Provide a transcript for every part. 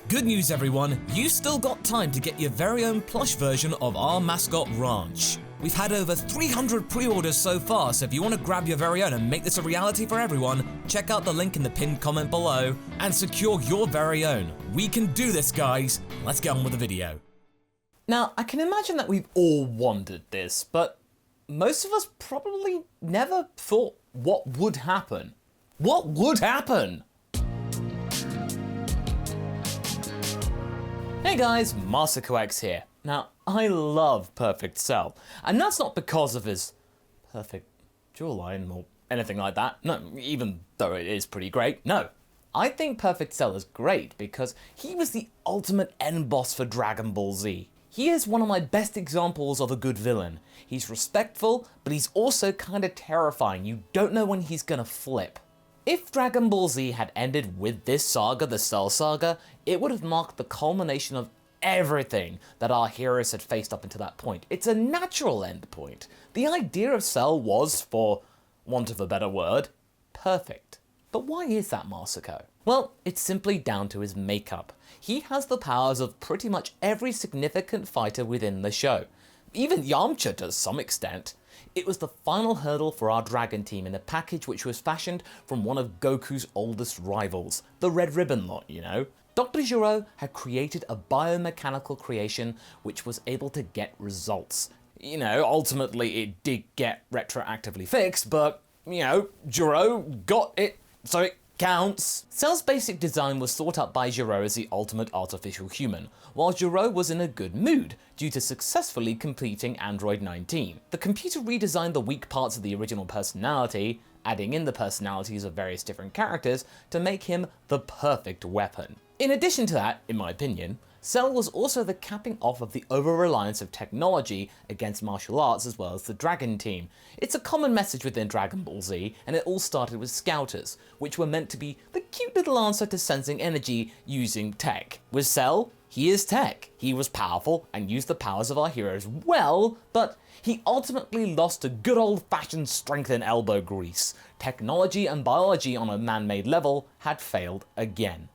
Good news everyone, you still got time to get your very own plush version of our mascot ranch. We've had over 300 pre-orders so far, so if you want to grab your very own and make this a reality for everyone, check out the link in the pinned comment below and secure your very own. We can do this, guys. Let's get on with the video. Now, I can imagine that we've all wondered this, but most of us probably never thought what would happen. What would happen? Hey guys, MasakoX here. Now, I love Perfect Cell, and that's not because of his perfect jawline or anything like that. No, even though it is pretty great, no. I think Perfect Cell is great because he was the ultimate end boss for Dragon Ball Z. He is one of my best examples of a good villain. He's respectful, but he's also kind of terrifying. You don't know when he's gonna flip. If Dragon Ball Z had ended with this saga, the Cell Saga, it would have marked the culmination of everything that our heroes had faced up until that point. It's a natural end point. The idea of Cell was, for want of a better word, perfect. But why is that, Masako? Well, it's simply down to his makeup. He has the powers of pretty much every significant fighter within the show. Even Yamcha to some extent. It was the final hurdle for our Dragon team in a package which was fashioned from one of Goku's oldest rivals, the Red Ribbon lot, you know. Dr. Gero had created a biomechanical creation which was able to get results. You know, ultimately it did get retroactively fixed, but, you know, Gero got it, so it counts. Cell's basic design was thought up by Gero as the ultimate artificial human, while Gero was in a good mood due to successfully completing Android 19. The computer redesigned the weak parts of the original personality, adding in the personalities of various different characters to make him the perfect weapon. In addition to that, in my opinion, Cell was also the capping off of the over-reliance of technology against martial arts as well as the Dragon team. It's a common message within Dragon Ball Z, and it all started with Scouters, which were meant to be the cute little answer to sensing energy using tech. With Cell, he is tech. He was powerful and used the powers of our heroes well, but he ultimately lost to good old-fashioned strength and elbow grease. Technology and biology on a man-made level had failed again.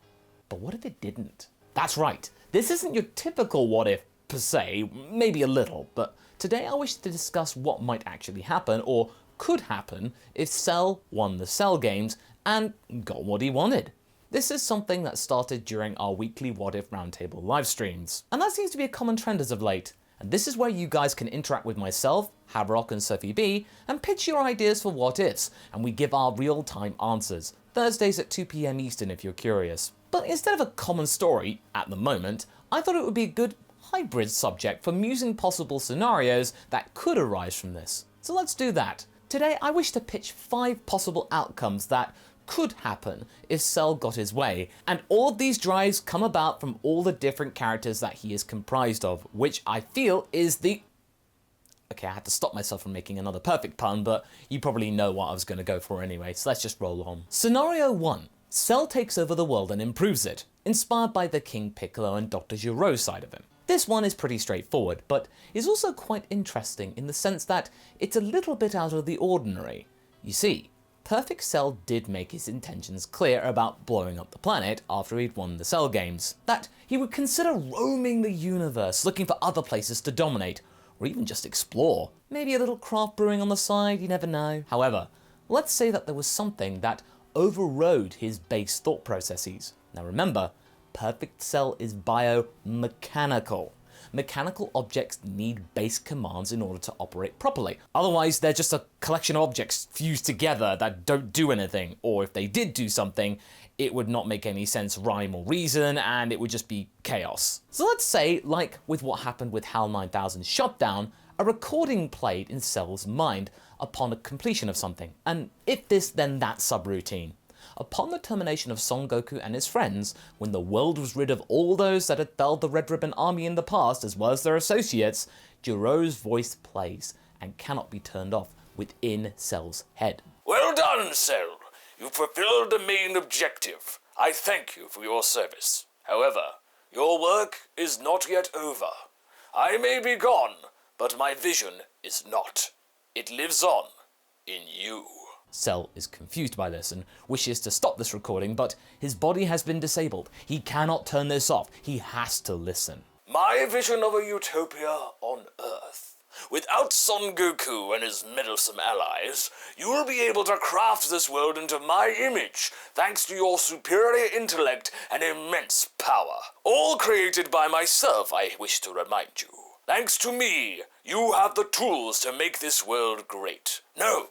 But what if it didn't? That's right. This isn't your typical what if per se, maybe a little, but today I wish to discuss what might actually happen or could happen if Cell won the Cell games and got what he wanted. This is something that started during our weekly What If Roundtable live streams, and that seems to be a common trend as of late. And this is where you guys can interact with myself, Havrock and Sophie B, and pitch your ideas for what ifs, and we give our real-time answers. Thursdays at 2 PM Eastern if you're curious. But instead of a common story, at the moment, I thought it would be a good hybrid subject for musing possible scenarios that could arise from this. So let's do that. Today I wish to pitch 5 possible outcomes that could happen if Cell got his way, and all of these drives come about from all the different characters that he is comprised of, which I feel is the... Okay, I had to stop myself from making another perfect pun, but you probably know what I was going to go for anyway, so let's just roll on. Scenario 1. Cell takes over the world and improves it, inspired by the King Piccolo and Dr. Gero side of him. This one is pretty straightforward, but is also quite interesting in the sense that it's a little bit out of the ordinary. You see, Perfect Cell did make his intentions clear about blowing up the planet after he'd won the Cell games, that he would consider roaming the universe, looking for other places to dominate, or even just explore. Maybe a little craft brewing on the side, you never know. However, let's say that there was something that overrode his base thought processes. Now remember, Perfect Cell is biomechanical. Mechanical objects need base commands in order to operate properly. Otherwise, they're just a collection of objects fused together that don't do anything, or if they did do something, it would not make any sense, rhyme or reason, and it would just be chaos. So let's say, like with what happened with HAL 9000's shutdown, a recording played in Cell's mind upon a completion of something, and if this then that subroutine. Upon the termination of Son Goku and his friends, when the world was rid of all those that had felled the Red Ribbon Army in the past as well as their associates, Gero's voice plays and cannot be turned off within Cell's head. Well done, Cell. You fulfilled the main objective. I thank you for your service. However, your work is not yet over. I may be gone, but my vision is not. It lives on in you. Cell is confused by this and wishes to stop this recording, but his body has been disabled. He cannot turn this off. He has to listen. My vision of a utopia on Earth. Without Son Goku and his meddlesome allies, you will be able to craft this world into my image, thanks to your superior intellect and immense power. All created by myself, I wish to remind you. Thanks to me, you have the tools to make this world great. No,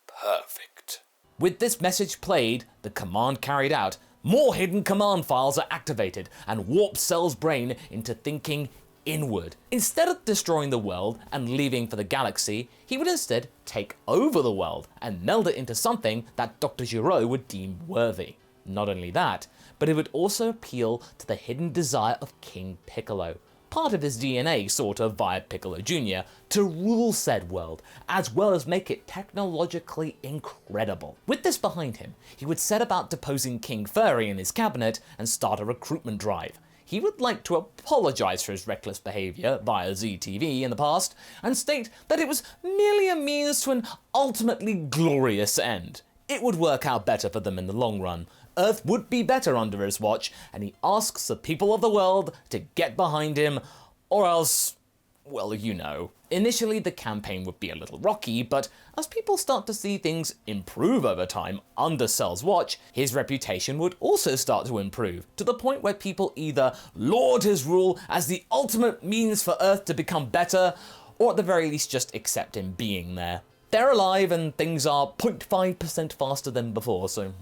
perfect. With this message played, the command carried out, more hidden command files are activated and warp Cell's brain into thinking inward. Instead of destroying the world and leaving for the galaxy, he would instead take over the world and meld it into something that Dr. Gero would deem worthy. Not only that, but it would also appeal to the hidden desire of King Piccolo, part of his DNA sort of via Piccolo Jr., to rule said world, as well as make it technologically incredible. With this behind him, he would set about deposing King Furry and his cabinet and start a recruitment drive. He would like to apologize for his reckless behavior via ZTV in the past and state that it was merely a means to an ultimately glorious end. It would work out better for them in the long run. Earth would be better under his watch, and he asks the people of the world to get behind him, or else, well, you know. Initially, the campaign would be a little rocky, but as people start to see things improve over time under Cell's watch, his reputation would also start to improve, to the point where people either laud his rule as the ultimate means for Earth to become better, or at the very least just accept him being there. They're alive and things are 0.5% faster than before, so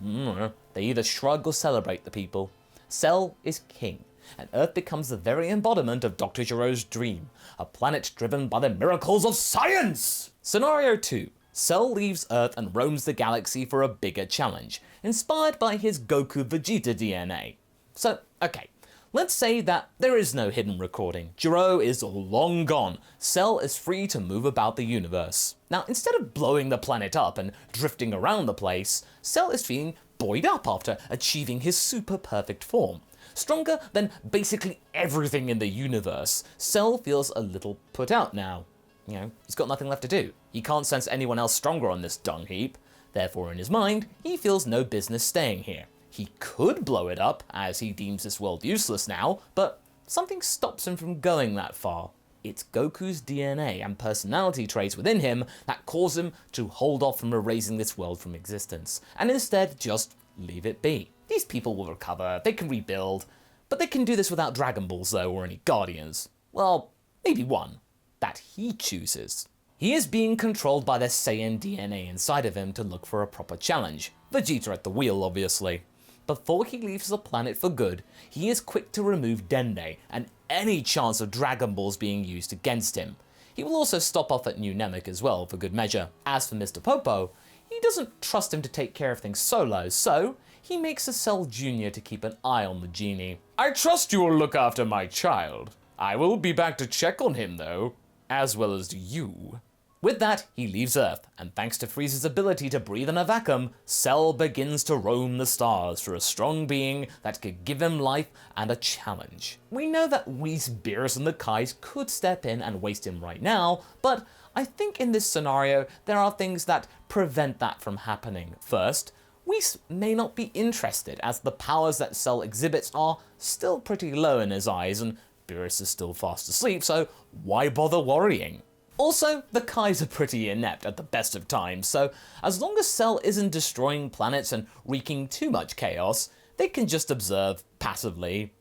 they either shrug or celebrate the people. Cell is king, and Earth becomes the very embodiment of Dr. Gero's dream, a planet driven by the miracles of science! Scenario 2. Cell leaves Earth and roams the galaxy for a bigger challenge, inspired by his Goku Vegeta DNA. So, okay. Let's say that there is no hidden recording. Gero is long gone. Cell is free to move about the universe. Now, instead of blowing the planet up and drifting around the place, Cell is feeling buoyed up after achieving his super perfect form. Stronger than basically everything in the universe, Cell feels a little put out now. You know, he's got nothing left to do. He can't sense anyone else stronger on this dung heap. Therefore, in his mind, he feels no business staying here. He could blow it up, as he deems this world useless now, but something stops him from going that far. It's Goku's DNA and personality traits within him that cause him to hold off from erasing this world from existence, and instead just leave it be. These people will recover, they can rebuild, but they can do this without Dragon Balls though, or any Guardians. Well, maybe one, that he chooses. He is being controlled by the Saiyan DNA inside of him to look for a proper challenge. Vegeta at the wheel, obviously. Before he leaves the planet for good, he is quick to remove Dende and any chance of Dragon Balls being used against him. He will also stop off at New Namek as well, for good measure. As for Mr. Popo, he doesn't trust him to take care of things solo, so he makes a Cell Jr. to keep an eye on the genie. I trust you will look after my child. I will be back to check on him though, as well as you. With that, he leaves Earth, and thanks to Frieza's ability to breathe in a vacuum, Cell begins to roam the stars for a strong being that could give him life and a challenge. We know that Whis, Beerus, and the Kais could step in and waste him right now, but I think in this scenario there are things that prevent that from happening. First, Whis may not be interested, as the powers that Cell exhibits are still pretty low in his eyes, and Beerus is still fast asleep, so why bother worrying? Also, the Kais are pretty inept at the best of times, so as long as Cell isn't destroying planets and wreaking too much chaos, they can just observe passively,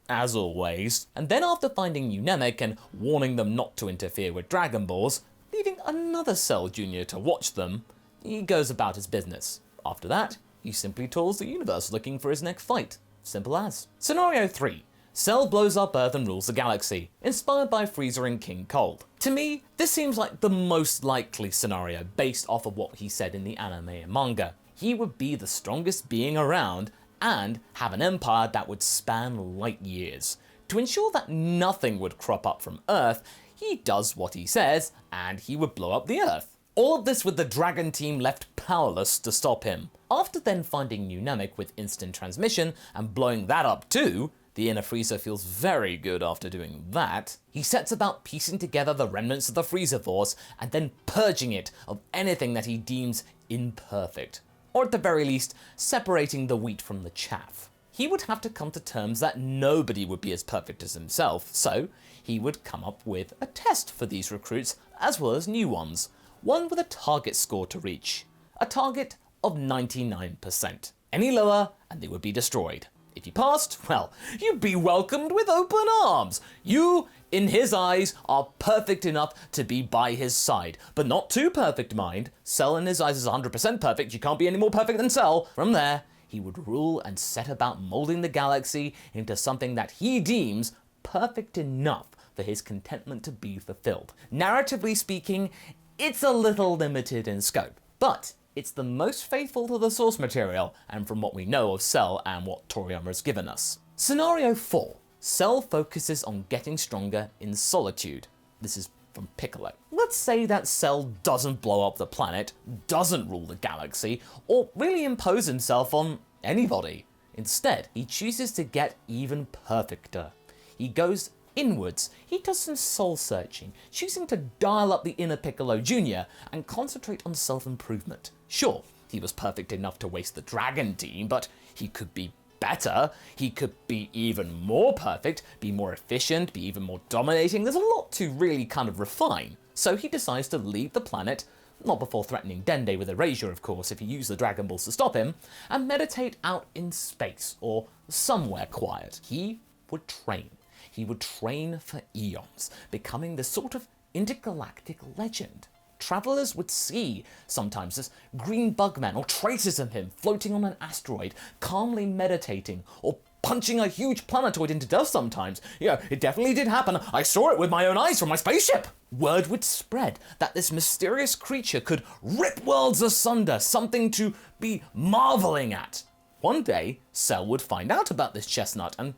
as always. And then after finding New Namek and warning them not to interfere with Dragon Balls, leaving another Cell Jr. to watch them, he goes about his business. After that, he simply tours the universe looking for his next fight. Simple as. Scenario 3. Cell blows up Earth and rules the galaxy, inspired by Frieza and King Cold. To me, this seems like the most likely scenario based off of what he said in the anime and manga. He would be the strongest being around and have an empire that would span light years. To ensure that nothing would crop up from Earth, he does what he says and he would blow up the Earth. All of this with the Dragon team left powerless to stop him. After then finding New Namek with instant transmission and blowing that up too, The inner Frieza feels very good after doing that. He sets about piecing together the remnants of the Frieza Force and then purging it of anything that he deems imperfect, or at the very least, separating the wheat from the chaff. He would have to come to terms that nobody would be as perfect as himself, so he would come up with a test for these recruits as well as new ones, one with a target score to reach, a target of 99%. Any lower and they would be destroyed. If you passed, well, you'd be welcomed with open arms. You, in his eyes, are perfect enough to be by his side, but not too perfect, mind. Cell in his eyes is 100% perfect. You can't be any more perfect than Cell. From there, he would rule and set about molding the galaxy into something that he deems perfect enough for his contentment to be fulfilled. Narratively speaking, it's a little limited in scope, but it's the most faithful to the source material and from what we know of Cell and what Toriyama's given us. Scenario 4. Cell focuses on getting stronger in solitude. This is from Piccolo. Let's say that Cell doesn't blow up the planet, doesn't rule the galaxy, or really impose himself on anybody. Instead, he chooses to get even perfecter. He goes inwards. He does some soul searching, choosing to dial up the inner Piccolo Jr. and concentrate on self-improvement. Sure, he was perfect enough to waste the Dragon Team, but he could be better. He could be even more perfect, be more efficient, be even more dominating. There's a lot to really kind of refine. So he decides to leave the planet, not before threatening Dende with erasure, of course, if he used the Dragon Balls to stop him, and meditate out in space or somewhere quiet. He would train. He would train for eons, becoming this sort of intergalactic legend. Travelers would see sometimes this green bugman or traces of him floating on an asteroid, calmly meditating, or punching a huge planetoid into dust sometimes. Yeah, it definitely did happen. I saw it with my own eyes from my spaceship. Word would spread that this mysterious creature could rip worlds asunder, something to be marveling at. One day, Cell would find out about this chestnut and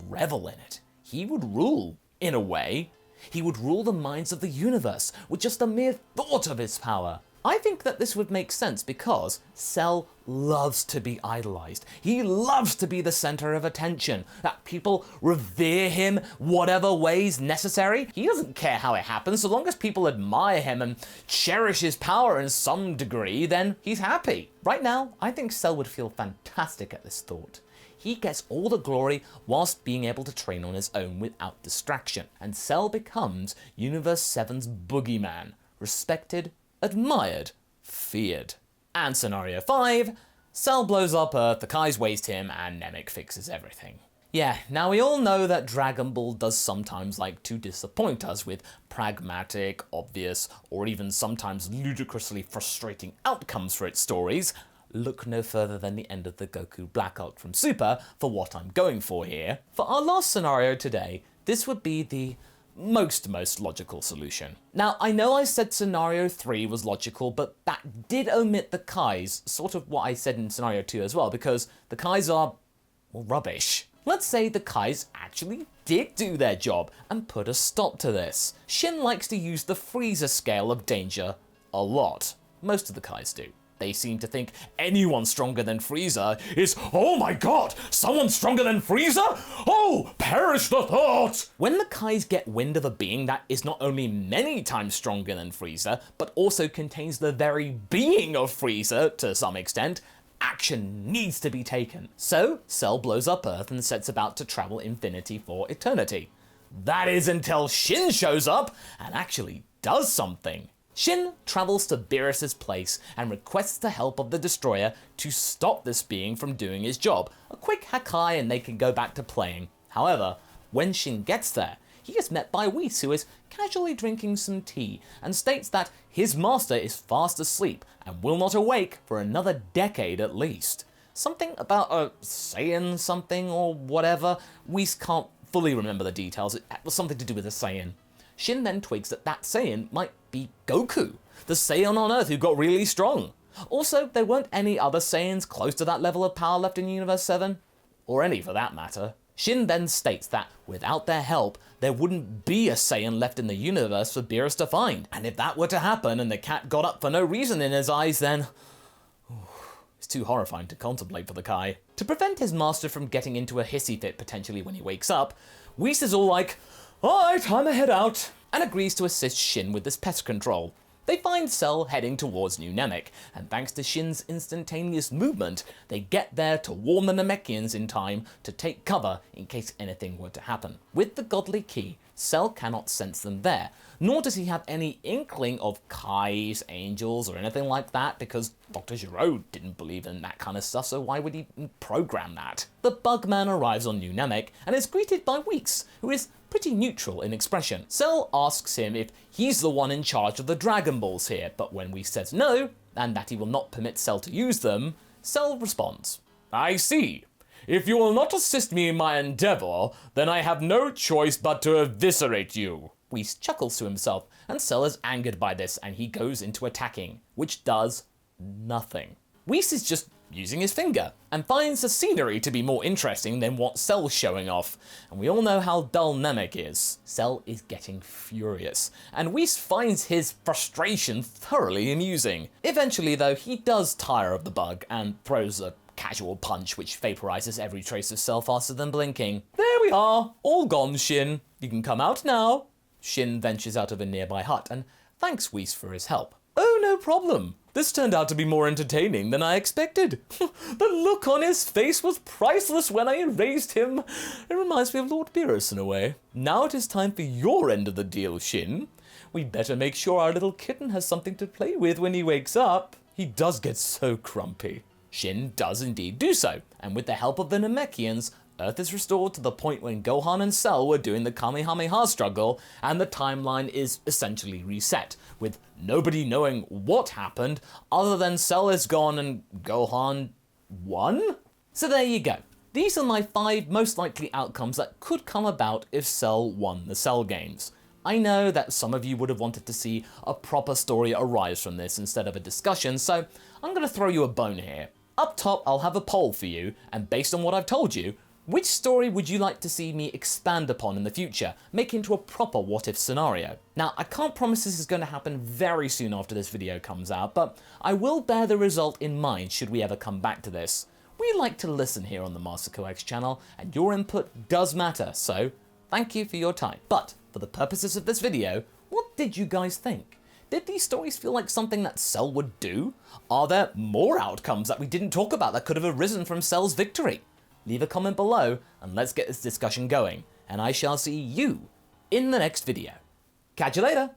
revel in it. He would rule, in a way. He would rule the minds of the universe with just the mere thought of his power. I think that this would make sense because Cell loves to be idolized. He loves to be the center of attention, that people revere him whatever ways necessary. He doesn't care how it happens, so long as people admire him and cherish his power in some degree, then he's happy. Right now, I think Cell would feel fantastic at this thought. He gets all the glory whilst being able to train on his own without distraction, and Cell becomes Universe 7's boogeyman, respected, admired, feared. And Scenario 5, Cell blows up Earth, the Kais waste him, and Namek fixes everything. Yeah, now we all know that Dragon Ball does sometimes like to disappoint us with pragmatic, obvious, or even sometimes ludicrously frustrating outcomes for its stories. Look no further than the end of the Goku Black Arc from Super for what I'm going for here. For our last scenario today, this would be the most logical solution. Now, I know I said scenario 3 was logical, but that did omit the Kais, sort of what I said in scenario 2 as well, because the Kais are, well, rubbish. Let's say the Kais actually did do their job and put a stop to this. Shin likes to use the Frieza scale of danger a lot. Most of the Kais do. They seem to think anyone stronger than Frieza is, oh my god, someone stronger than Frieza? Oh, perish the thought! When the Kais get wind of a being that is not only many times stronger than Frieza, but also contains the very being of Frieza to some extent, action needs to be taken. So, Cell blows up Earth and sets about to travel infinity for eternity. That is until Shin shows up and actually does something. Shin travels to Beerus's place and requests the help of the Destroyer to stop this being from doing his job. A quick Hakai and they can go back to playing. However, when Shin gets there, he is met by Whis, who is casually drinking some tea and states that his master is fast asleep and will not awake for another decade at least. Something about a Saiyan something or whatever. Whis can't fully remember the details. It was something to do with a Saiyan. Shin then twigs that that Saiyan might be Goku, the Saiyan on Earth who got really strong. Also, there weren't any other Saiyans close to that level of power left in Universe 7, or any for that matter. Shin then states that without their help, there wouldn't be a Saiyan left in the universe for Beerus to find. And if that were to happen and the cat got up for no reason in his eyes, then It's too horrifying to contemplate for the Kai. To prevent his master from getting into a hissy fit potentially when he wakes up, Whis is all like, "Alright, time to head out," and agrees to assist Shin with this pest control. They find Cell heading towards New Namek, and thanks to Shin's instantaneous movement, they get there to warn the Namekians in time to take cover in case anything were to happen. With the godly key, Cell cannot sense them there, nor does he have any inkling of Kais, angels, or anything like that, because Dr. Giraud didn't believe in that kind of stuff, so why would he program that? The Bugman arrives on New Namek and is greeted by Whis, who is pretty neutral in expression. Cell asks him if he's the one in charge of the Dragon Balls here, but when Whis says no, and that he will not permit Cell to use them, Cell responds, "I see. If you will not assist me in my endeavor, then I have no choice but to eviscerate you." Whis chuckles to himself, and Cell is angered by this, and he goes into attacking, which does nothing. Whis is just using his finger, and finds the scenery to be more interesting than what Cell's showing off, and we all know how dull Namek is. Cell is getting furious, and Whis finds his frustration thoroughly amusing. Eventually though, he does tire of the bug, and throws a casual punch which vaporizes every trace of Cell faster than blinking. "There we are, all gone, Shin. You can come out now." Shin ventures out of a nearby hut, and thanks Whis for his help. "Oh, no problem. This turned out to be more entertaining than I expected. The look on his face was priceless when I erased him. It reminds me of Lord Beerus in a way. Now it is time for your end of the deal, Shin. We'd better make sure our little kitten has something to play with when he wakes up. He does get so grumpy." Shin does indeed do so, and with the help of the Namekians, Earth is restored to the point when Gohan and Cell were doing the Kamehameha struggle, and the timeline is essentially reset, with nobody knowing what happened other than Cell is gone and Gohan won? So there you go. These are my 5 most likely outcomes that could come about if Cell won the Cell games. I know that some of you would have wanted to see a proper story arise from this instead of a discussion, so I'm going to throw you a bone here. Up top, I'll have a poll for you, and based on what I've told you, which story would you like to see me expand upon in the future, make into a proper what-if scenario? Now, I can't promise this is going to happen very soon after this video comes out, but I will bear the result in mind should we ever come back to this. We like to listen here on the MasakoX channel, and your input does matter, so thank you for your time. But for the purposes of this video, what did you guys think? Did these stories feel like something that Cell would do? Are there more outcomes that we didn't talk about that could have arisen from Cell's victory? Leave a comment below and let's get this discussion going, and I shall see you in the next video. Catch you later!